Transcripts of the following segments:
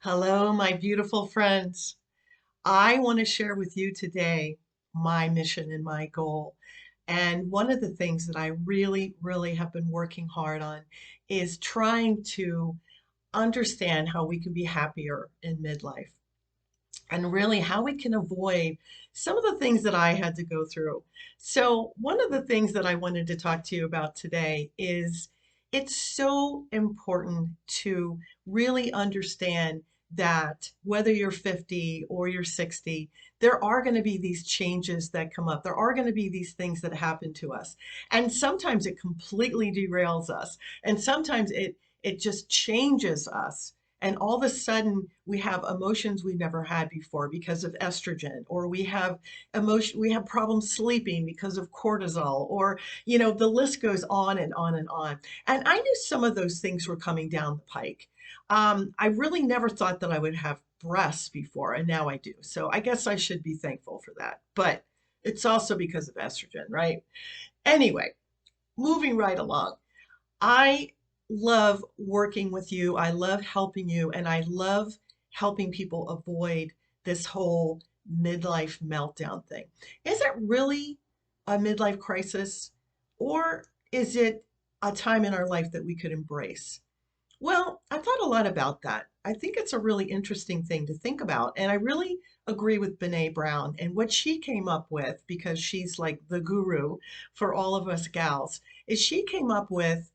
Hello, my beautiful friends. I want to share with you today my mission and my goal. And one of the things that I really, really have been working hard on is trying to understand how we can be happier in midlife and really how we can avoid some of the things that I had to go through. So, one of the things that I wanted to talk to you about today is it's so important to really understand that whether you're 50 or you're 60, there are going to be these changes that come up. There are going to be these things that happen to us. And sometimes it completely derails us. And sometimes it just changes us, and all of a sudden we have emotions we never had before because of estrogen, or we have problems sleeping because of cortisol, or the list goes on and on and on. And I knew some of those things were coming down the pike. I really never thought that I would have breasts before, and now I do, so I guess I should be thankful for that, but it's also because of estrogen, right? Anyway, moving right along. I love working with you. I love helping you, and I love helping people avoid this whole midlife meltdown thing. Is it really a midlife crisis, or is it a time in our life that we could embrace? Well, I thought a lot about that. I think it's a really interesting thing to think about. And I really agree with Brene Brown and what she came up with, because she's like the guru for all of us gals, is she came up with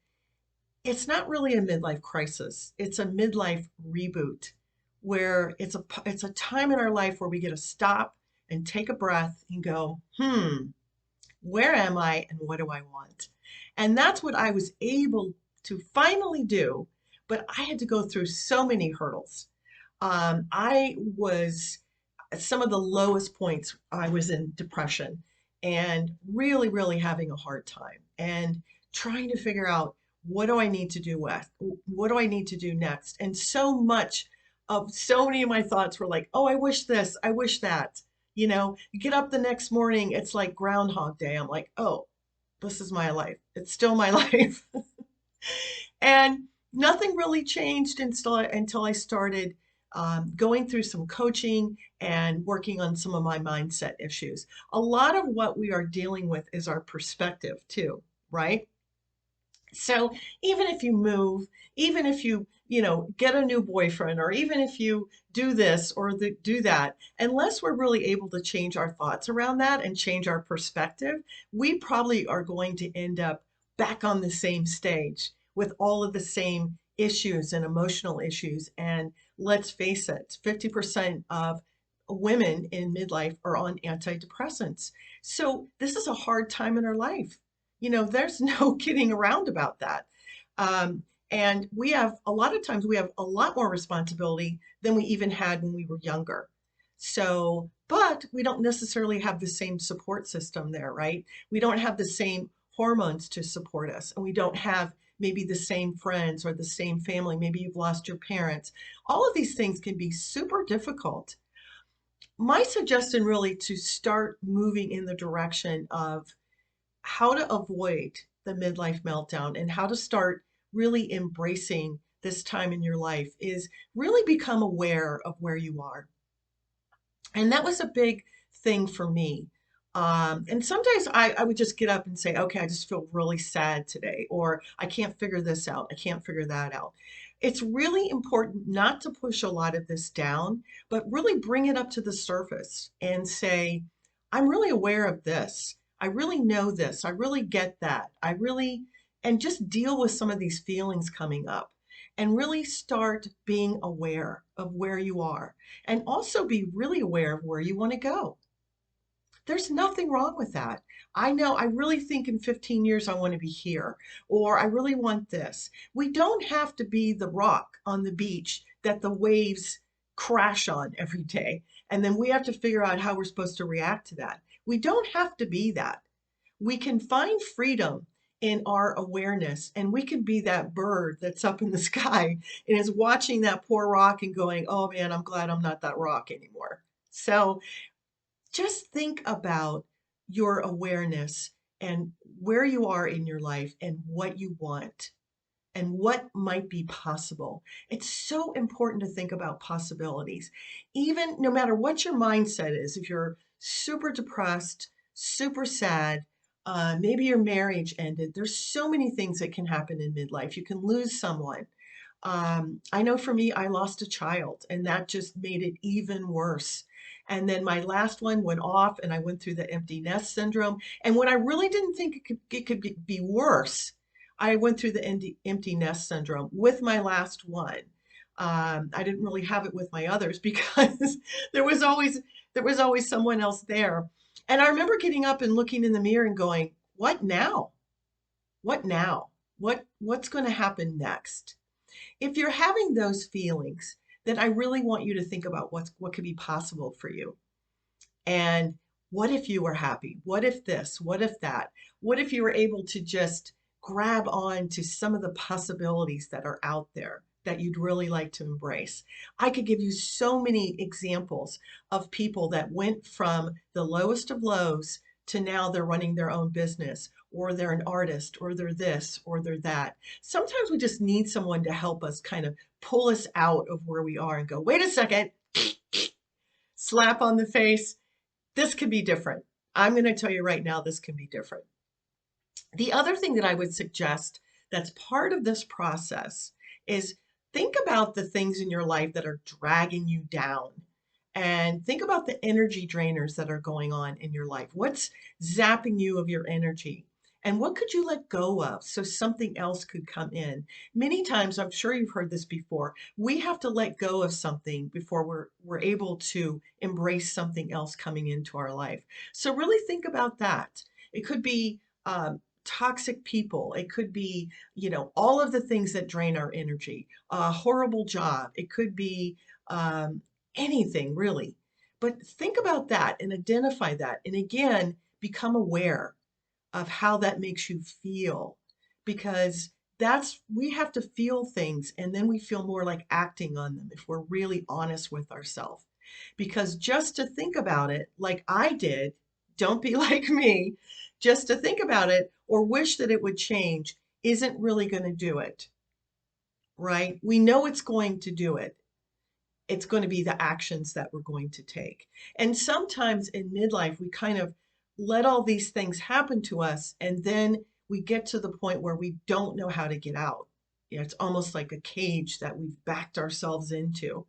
it's not really a midlife crisis. It's a midlife reboot where it's a time in our life where we get to stop and take a breath and go, where am I and what do I want? And that's what I was able to finally do, but I had to go through so many hurdles. I was at some of the lowest points. I was in depression and really, really having a hard time and trying to figure out what do I need to do with, what do I need to do next? And so many of my thoughts were like, oh, I wish this, I wish that. You get up the next morning, it's like Groundhog Day. I'm like, oh, this is my life. It's still my life. And nothing really changed until I started going through some coaching and working on some of my mindset issues. A lot of what we are dealing with is our perspective, too, right? So even if you move, even if you get a new boyfriend, or even if you do this or do that, unless we're really able to change our thoughts around that and change our perspective, we probably are going to end up back on the same stage with all of the same issues and emotional issues. And let's face it, 50% of women in midlife are on antidepressants. So this is a hard time in our life. There's no kidding around about that. Um, and we have a lot of times we have a lot more responsibility than we even had when we were younger. So, but we don't necessarily have the same support system there, right? We don't have the same hormones to support us, and we don't have maybe the same friends or the same family. Maybe you've lost your parents. All of these things can be super difficult. My suggestion really to start moving in the direction of how to avoid the midlife meltdown and how to start really embracing this time in your life is really become aware of where you are. And that was a big thing for me. And sometimes I would just get up and say, okay, I just feel really sad today, or I can't figure this out. I can't figure that out. It's really important not to push a lot of this down, but really bring it up to the surface and say, I'm really aware of this. I really know this. I really get that. And just deal with some of these feelings coming up and really start being aware of where you are, and also be really aware of where you want to go. There's nothing wrong with that. I know I really think in 15 years I want to be here, or I really want this. We don't have to be the rock on the beach that the waves crash on every day. And then we have to figure out how we're supposed to react to that. We don't have to be that. We can find freedom in our awareness, and we can be that bird that's up in the sky and is watching that poor rock and going, oh man, I'm glad I'm not that rock anymore. So just think about your awareness and where you are in your life and what you want. and what might be possible. It's so important to think about possibilities. Even no matter what your mindset is, if you're super depressed, super sad, maybe your marriage ended, there's so many things that can happen in midlife. You can lose someone. I know for me, I lost a child, and that just made it even worse. And then my last one went off, and I went through the empty nest syndrome. And when I really didn't think it could be worse, I went through the empty nest syndrome with my last one. I didn't really have it with my others because there was always there was always someone else there. And I remember getting up and looking in the mirror and going, "What now? What now? What's going to happen next?" If you're having those feelings, then I really want you to think about what could be possible for you. And what if you were happy? What if this? What if that? What if you were able to just grab on to some of the possibilities that are out there that you'd really like to embrace? I could give you so many examples of people that went from the lowest of lows to now they're running their own business, or they're an artist, or they're this, or they're that. Sometimes we just need someone to help us kind of pull us out of where we are and go, wait a second, slap on the face, this could be different. I'm going to tell you right now, this can be different. The other thing that I would suggest that's part of this process is think about the things in your life that are dragging you down. And think about the energy drainers that are going on in your life. What's zapping you of your energy? And what could you let go of so something else could come in? Many times, I'm sure you've heard this before, we have to let go of something before we're able to embrace something else coming into our life. So really think about that. It could be toxic people. It could be, all of the things that drain our energy, a horrible job. It could be anything really. But think about that and identify that. And again, become aware of how that makes you feel, because we have to feel things and then we feel more like acting on them if we're really honest with ourselves. Because just to think about it like I did, don't be like me, just to think about it or wish that it would change isn't really going to do it, right? We know it's going to do it. It's going to be the actions that we're going to take. And sometimes in midlife, we kind of let all these things happen to us, and then we get to the point where we don't know how to get out. It's almost like a cage that we've backed ourselves into.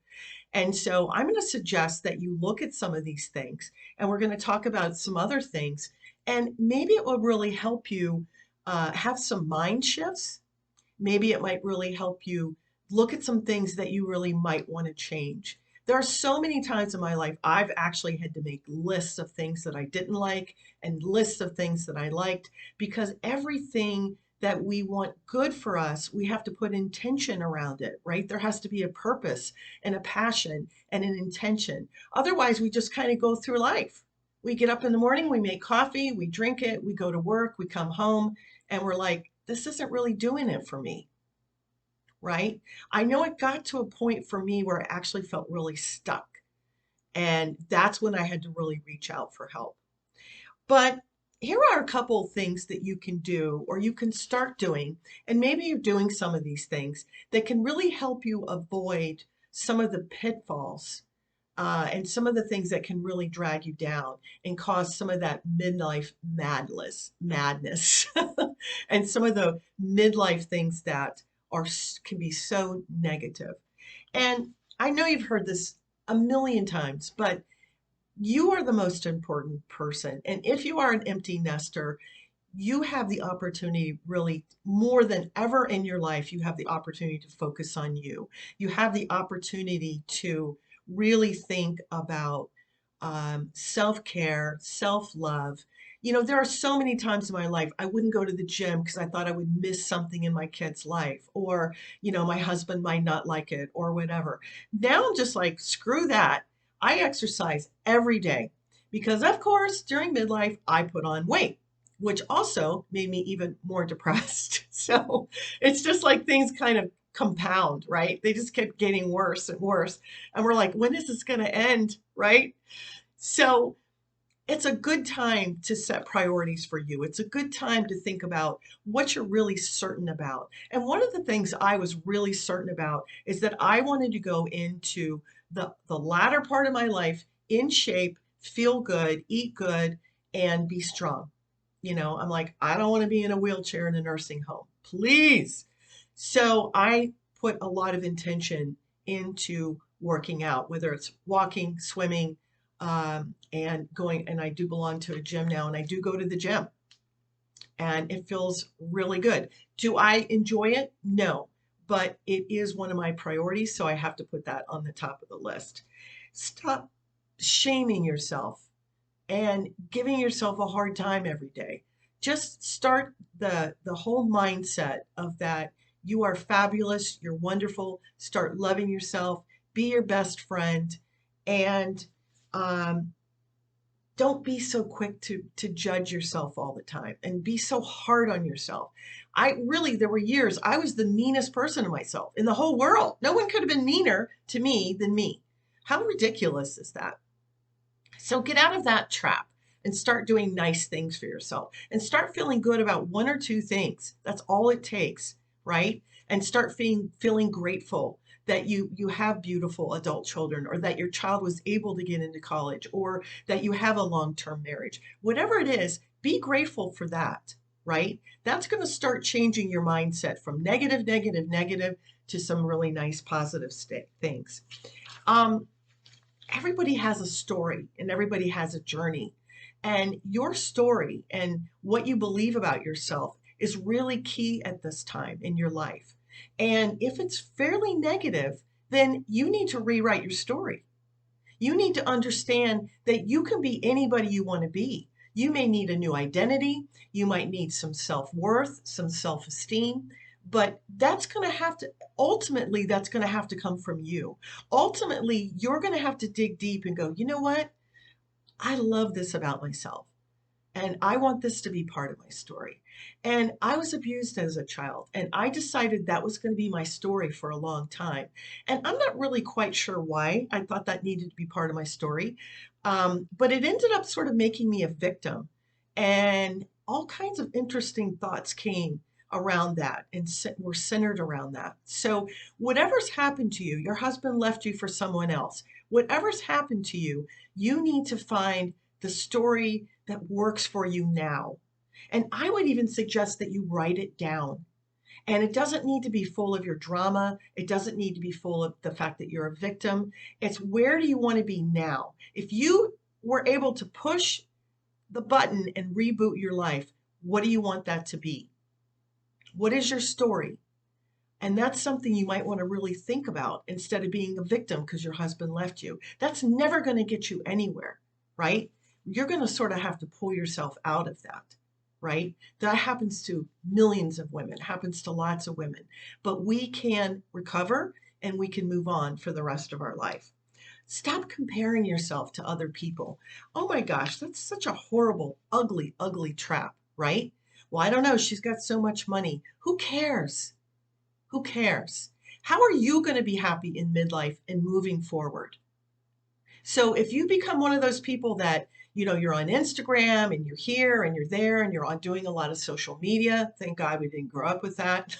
And so I'm going to suggest that you look at some of these things, and we're going to talk about some other things. And maybe it will really help you have some mind shifts. Maybe it might really help you look at some things that you really might want to change. There are so many times in my life I've actually had to make lists of things that I didn't like and lists of things that I liked, because everything that we want good for us, we have to put intention around it, right? There has to be a purpose and a passion and an intention. Otherwise, we just kind of go through life. We get up in the morning, we make coffee, we drink it, we go to work, we come home, and we're like, this isn't really doing it for me, right? I know it got to a point for me where I actually felt really stuck. And that's when I had to really reach out for help. But here are a couple of things that you can do or you can start doing. And maybe you're doing some of these things that can really help you avoid some of the pitfalls and some of the things that can really drag you down and cause some of that midlife madness, and some of the midlife things that can be so negative. And I know you've heard this a million times, but you are the most important person. And if you are an empty nester, you have the opportunity, really more than ever in your life, you have the opportunity to focus on you. You have the opportunity to really think about self-care, self-love. There are so many times in my life I wouldn't go to the gym because I thought I would miss something in my kid's life, or, my husband might not like it, or whatever. Now I'm just like, screw that. I exercise every day because, of course, during midlife, I put on weight, which also made me even more depressed. So it's just like things kind of compound, right? They just kept getting worse and worse. And we're like, when is this going to end? Right? So It's a good time to set priorities for you. It's a good time to think about what you're really certain about. And one of the things I was really certain about is that I wanted to go into the latter part of my life in shape, feel good, eat good, and be strong. I'm like, I don't want to be in a wheelchair in a nursing home, please. So I put a lot of intention into working out, whether it's walking, swimming, and going. And I do belong to a gym now, and I do go to the gym, and it feels really good. Do I enjoy it? No, but it is one of my priorities, so I have to put that on the top of the list. Stop shaming yourself and giving yourself a hard time every day. Just start the whole mindset of that you are fabulous, you're wonderful. Start loving yourself, be your best friend, and um, don't be so quick to judge yourself all the time and be so hard on yourself. I really, there were years I was the meanest person to myself in the whole world. No one could have been meaner to me than me. How ridiculous is that? So get out of that trap and start doing nice things for yourself and start feeling good about one or two things. That's all it takes, right? And start feeling grateful that you have beautiful adult children, or that your child was able to get into college, or that you have a long-term marriage. Whatever it is, be grateful for that, right? That's going to start changing your mindset from negative, negative, negative to some really nice positive things. Um, Everybody has a story and everybody has a journey. And your story and what you believe about yourself is really key at this time in your life. And if it's fairly negative, then you need to rewrite your story. You need to understand that you can be anybody you want to be. You may need a new identity. You might need some self worth, some self esteem, but ultimately, that's going to have to come from you. Ultimately, you're going to have to dig deep and go, you know what? I love this about myself. And I want this to be part of my story. And I was abused as a child, and I decided that was going to be my story for a long time. And I'm not really quite sure why I thought that needed to be part of my story. But it ended up sort of making me a victim. And all kinds of interesting thoughts came around that and were centered around that. So, whatever's happened to you, your husband left you for someone else, whatever's happened to you, you need to find the story that works for you now. And I would even suggest that you write it down. And it doesn't need to be full of your drama. It doesn't need to be full of the fact that you're a victim. It's where do you want to be now? If you were able to push the button and reboot your life, what do you want that to be? What is your story? And that's something you might want to really think about instead of being a victim because your husband left you. That's never going to get you anywhere, right? You're going to sort of have to pull yourself out of that, right? That happens to millions of women, happens to lots of women. But we can recover and we can move on for the rest of our life. Stop comparing yourself to other people. Oh my gosh, that's such a horrible, ugly, ugly trap, right? Well, I don't know. She's got so much money. Who cares? Who cares? How are you going to be happy in midlife and moving forward? So if you become one of those people that, you're on Instagram and you're here and you're there and you're on doing a lot of social media, thank God we didn't grow up with that,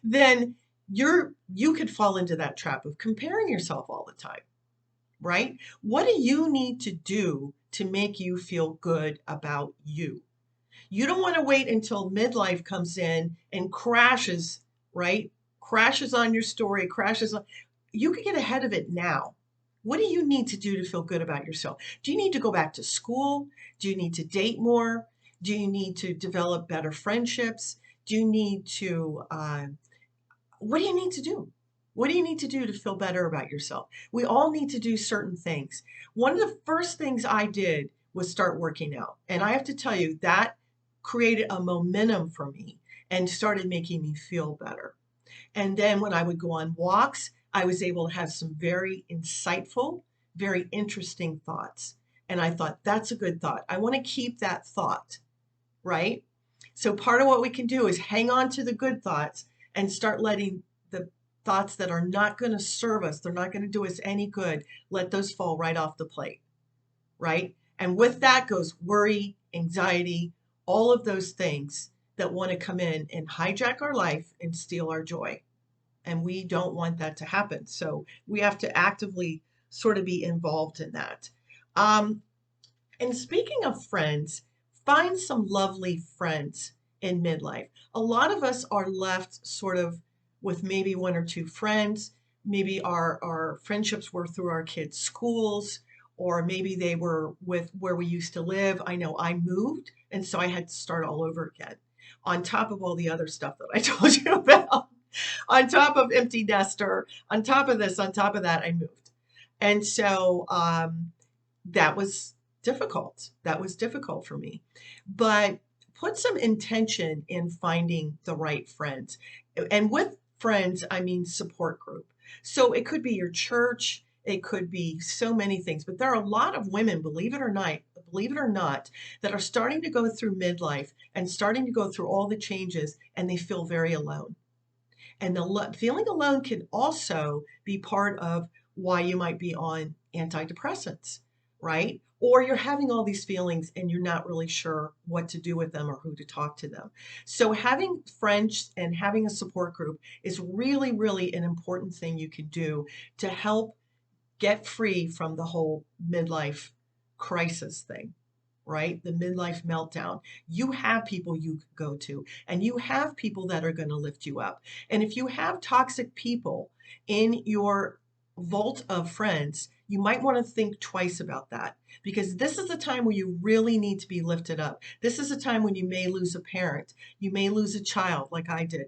then you could fall into that trap of comparing yourself all the time, right? What do you need to do to make you feel good about you? You don't want to wait until midlife comes in and crashes, right? Crashes on your story, crashes on. You can get ahead of it now. What do you need to do to feel good about yourself? Do you need to go back to school? Do you need to date more? Do you need to develop better friendships? Do you need to, what do you need to do? What do you need to do to feel better about yourself? We all need to do certain things. One of the first things I did was start working out. And I have to tell you, that created a momentum for me and started making me feel better. And then when I would go on walks, I was able to have some very insightful, very interesting thoughts. And I thought, that's a good thought. I want to keep that thought, right? So part of what we can do is hang on to the good thoughts and start letting the thoughts that are not going to serve us, they're not going to do us any good, let those fall right off the plate, right? And with that goes worry, anxiety, all of those things that want to come in and hijack our life and steal our joy. And we don't want that to happen. So we have to actively sort of be involved in that. Um, and speaking of friends, find some lovely friends in midlife. A lot of us are left sort of with maybe one or two friends. Maybe our friendships were through our kids' schools, or maybe they were with where we used to live. I know I moved, and so I had to start all over again, on top of all the other stuff that I told you about. On top of empty nester, on top of this, on top of that, I moved. And so that was difficult. That was difficult for me. But put some intention in finding the right friends. And with friends, I mean support group. So it could be your church, it could be so many things, but there are a lot of women, believe it or not, that are starting to go through midlife and starting to go through all the changes, and they feel very alone. And the feeling alone can also be part of why you might be on antidepressants, right? Or you're having all these feelings and you're not really sure what to do with them or who to talk to them. So having friends and having a support group is really, really an important thing you can do to help get free from the whole midlife crisis thing, right? The midlife meltdown. You have people you can go to, and you have people that are going to lift you up. And if you have toxic people in your vault of friends, you might want to think twice about that, because this is a time where you really need to be lifted up. This is a time when you may lose a parent, you may lose a child like I did.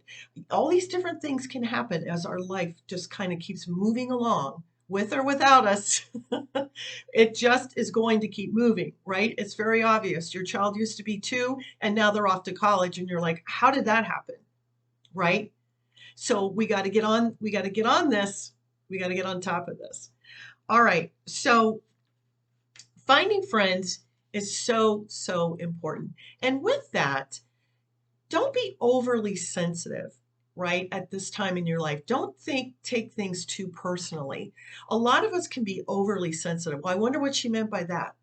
All these different things can happen as our life just kind of keeps moving along, with or without us. It just is going to keep moving, right? It's very obvious. Your child used to be 2 and now they're off to college, and you're like, how did that happen? Right? So we got to get on, we got to get on this. We got to get on top of this. All right. So finding friends is so, so important. And with that, don't be overly sensitive, right? At this time in your life, don't take things too personally. A lot of us can be overly sensitive. Well, I wonder what she meant by that.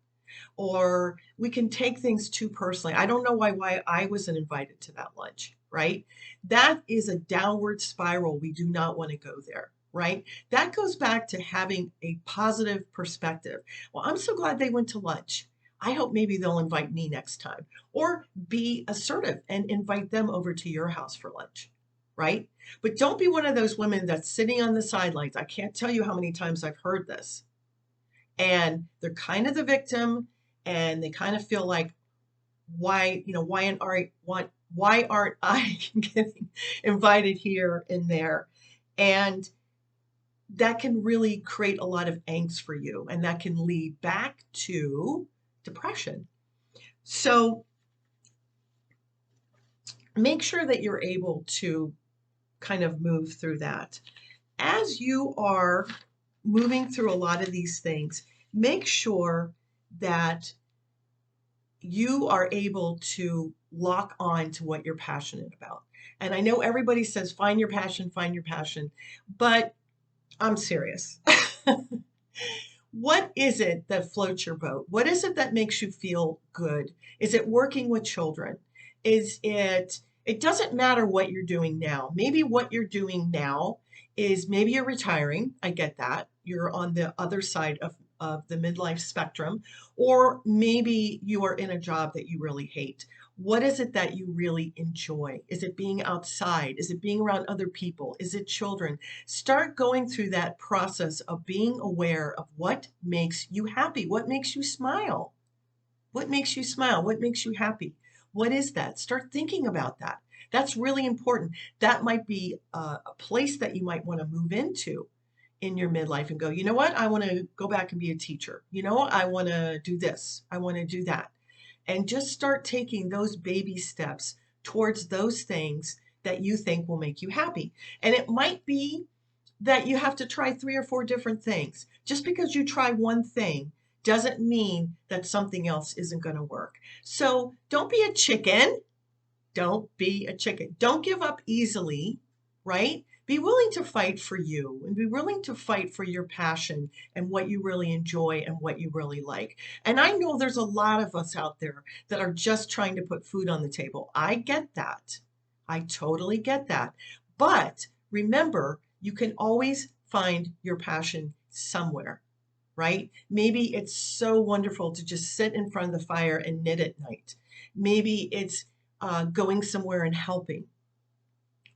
Or we can take things too personally. I don't know why I wasn't invited to that lunch, right? That is a downward spiral. We do not want to go there, right? That goes back to having a positive perspective. Well, I'm so glad they went to lunch. I hope maybe they'll invite me next time. Or be assertive and invite them over to your house for lunch, right? But don't be one of those women that's sitting on the sidelines. I can't tell you how many times I've heard this. And they're kind of the victim, and they kind of feel like, why aren't I getting invited here and there? And that can really create a lot of angst for you, and that can lead back to depression. So make sure that you're able to kind of move through that. As you are moving through a lot of these things, make sure that you are able to lock on to what you're passionate about. And I know everybody says, find your passion, but I'm serious. What is it that floats your boat? What is it that makes you feel good? Is it working with children? It doesn't matter what you're doing now. Maybe what you're doing now is, maybe you're retiring. I get that. You're on the other side of the midlife spectrum, or maybe you are in a job that you really hate. What is it that you really enjoy? Is it being outside? Is it being around other people? Is it children? Start going through that process of being aware of what makes you happy, what makes you smile. What makes you smile? What makes you happy? What is that? Start thinking about that. That's really important. That might be a place that you might want to move into in your midlife and go, you know what? I want to go back and be a teacher. You know, I want to do this. I want to do that. And just start taking those baby steps towards those things that you think will make you happy. And it might be that you have to try 3 or 4 different things. Just because you try one thing doesn't mean that something else isn't going to work. So don't be a chicken. Don't be a chicken. Don't give up easily, right? Be willing to fight for you and be willing to fight for your passion and what you really enjoy and what you really like. And I know there's a lot of us out there that are just trying to put food on the table. I get that. I totally get that. But remember, you can always find your passion somewhere, right? Maybe it's so wonderful to just sit in front of the fire and knit at night. Maybe it's going somewhere and helping,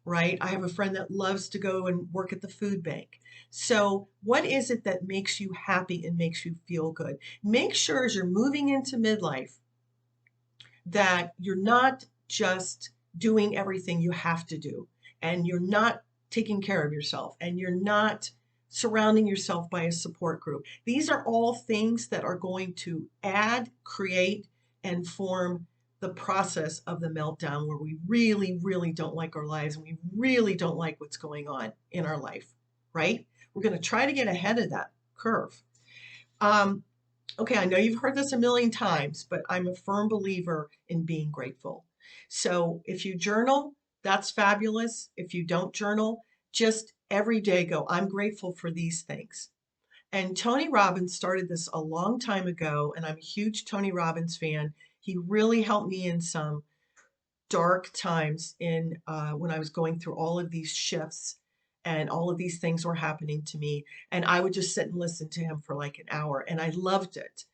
right? I have a friend that loves to go and work at the food bank. So, what is it that makes you happy and makes you feel good? Make sure as you're moving into midlife that you're not just doing everything you have to do, and you're not taking care of yourself, and you're not surrounding yourself by a support group. These are all things that are going to add, create, and form the process of the meltdown where we really, really don't like our lives and we really don't like what's going on in our life, right? We're going to try to get ahead of that curve. Um, Okay, I know you've heard this a million times, but I'm a firm believer in being grateful. So if you journal, that's fabulous. If you don't journal, just every day go, I'm grateful for these things. And Tony Robbins started this a long time ago, and I'm a huge Tony Robbins fan. He really helped me in some dark times in when I was going through all of these shifts and all of these things were happening to me. And I would just sit and listen to him for like an hour, and I loved it.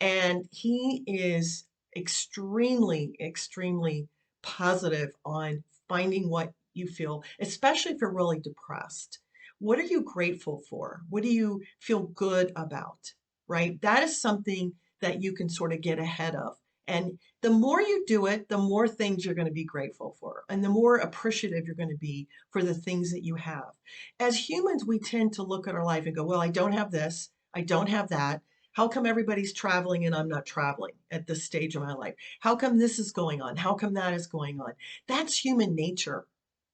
And he is extremely, extremely positive on finding what you feel, especially if you're really depressed. What are you grateful for? What do you feel good about? Right? That is something that you can sort of get ahead of. And the more you do it, the more things you're going to be grateful for, and the more appreciative you're going to be for the things that you have. As humans, we tend to look at our life and go, well, I don't have this, I don't have that. How come everybody's traveling and I'm not traveling at this stage of my life? How come this is going on? How come that is going on? That's human nature,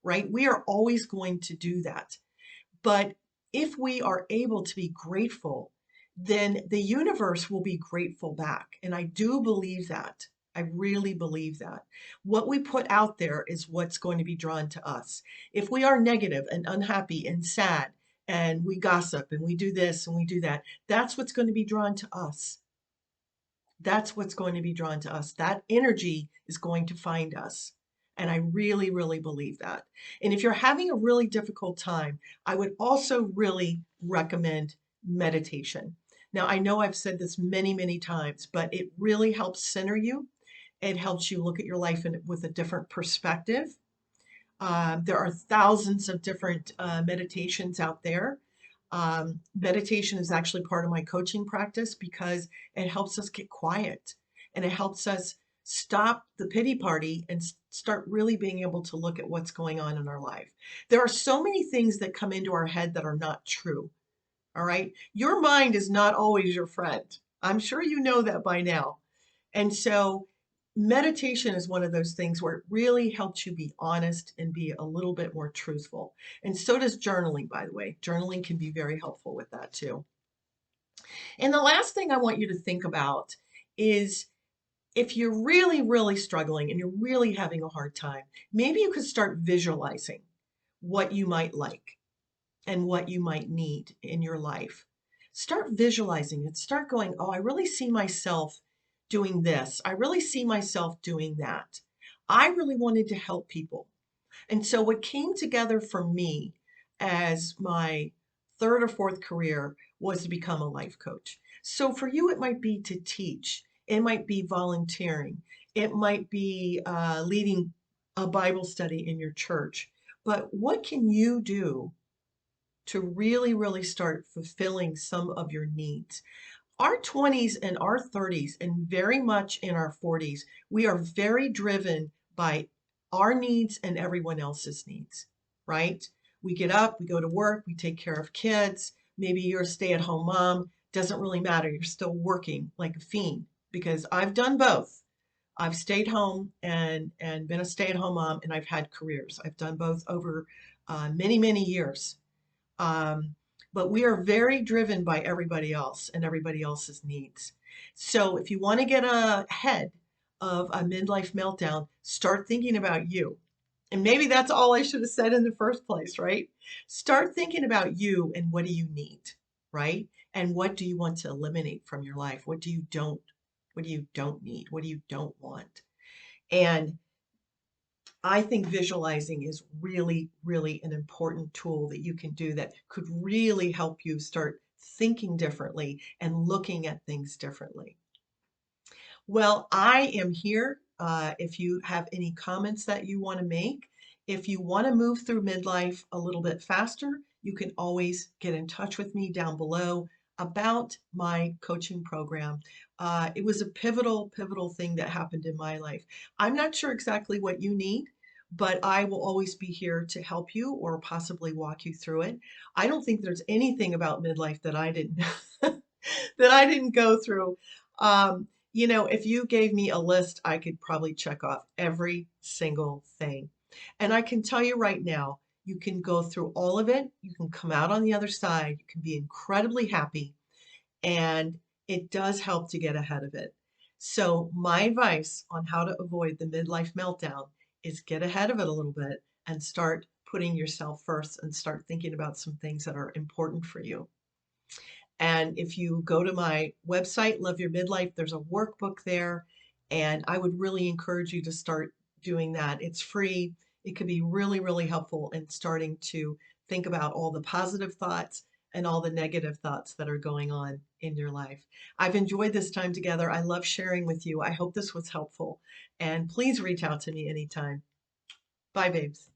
right? We are always going to do that. But if we are able to be grateful, then the universe will be grateful back. And I do believe that. I really believe that. What we put out there is what's going to be drawn to us. If we are negative and unhappy and sad, and we gossip and we do this and we do that, that's what's going to be drawn to us. That's what's going to be drawn to us. That energy is going to find us. And I really, really believe that. And if you're having a really difficult time, I would also really recommend meditation. Now, I know I've said this many, many times, but it really helps center you. It helps you look at your life with a different perspective. There are thousands of different meditations out there. Meditation is actually part of my coaching practice because it helps us get quiet and it helps us stop the pity party and start really being able to look at what's going on in our life. There are so many things that come into our head that are not true. All right. Your mind is not always your friend. I'm sure you know that by now. And so meditation is one of those things where it really helps you be honest and be a little bit more truthful. And so does journaling, by the way. Journaling can be very helpful with that too. And the last thing I want you to think about is if you're really, really struggling and you're really having a hard time, maybe you could start visualizing what you might like and what you might need in your life. Start visualizing it. Start going, oh, I really see myself doing this. I really see myself doing that. I really wanted to help people. And so what came together for me as my third or fourth career was to become a life coach. So for you, it might be to teach. It might be volunteering. It might be leading a Bible study in your church. But what can you do to really, really start fulfilling some of your needs? Our 20s and our 30s, and very much in our 40s, we are very driven by our needs and everyone else's needs, right? We get up, we go to work, we take care of kids. Maybe you're a stay at home mom. Doesn't really matter. You're still working like a fiend because I've done both. I've stayed home and been a stay at home mom, and I've had careers. I've done both over many, many years. Um, but we are very driven by everybody else and everybody else's needs. So if you want to get ahead of a midlife meltdown, start thinking about you And maybe that's all I should have said in the first place, right? Start thinking about you and what do you need, right? And what do you want to eliminate from your life? What do you don't need? What do you don't want? And I think visualizing is really, really an important tool that you can do that could really help you start thinking differently and looking at things differently. Well, I am here if you have any comments that you want to make. If you want to move through midlife a little bit faster, you can always get in touch with me down below about my coaching program. It was a pivotal thing that happened in my life. I'm not sure exactly what you need, but I will always be here to help you or possibly walk you through it. I don't think there's anything about midlife that I didn't that I didn't go through. If you gave me a list, I could probably check off every single thing. And I can tell you right now, you can go through all of it. You can come out on the other side. You can be incredibly happy. And it does help to get ahead of it. So, my advice on how to avoid the midlife meltdown is get ahead of it a little bit and start putting yourself first and start thinking about some things that are important for you. And if you go to my website, Love Your Midlife, there's a workbook there. And I would really encourage you to start doing that. It's free. It could be really, really helpful in starting to think about all the positive thoughts and all the negative thoughts that are going on in your life. I've enjoyed this time together. I love sharing with you. I hope this was helpful. And please reach out to me anytime. Bye, babes.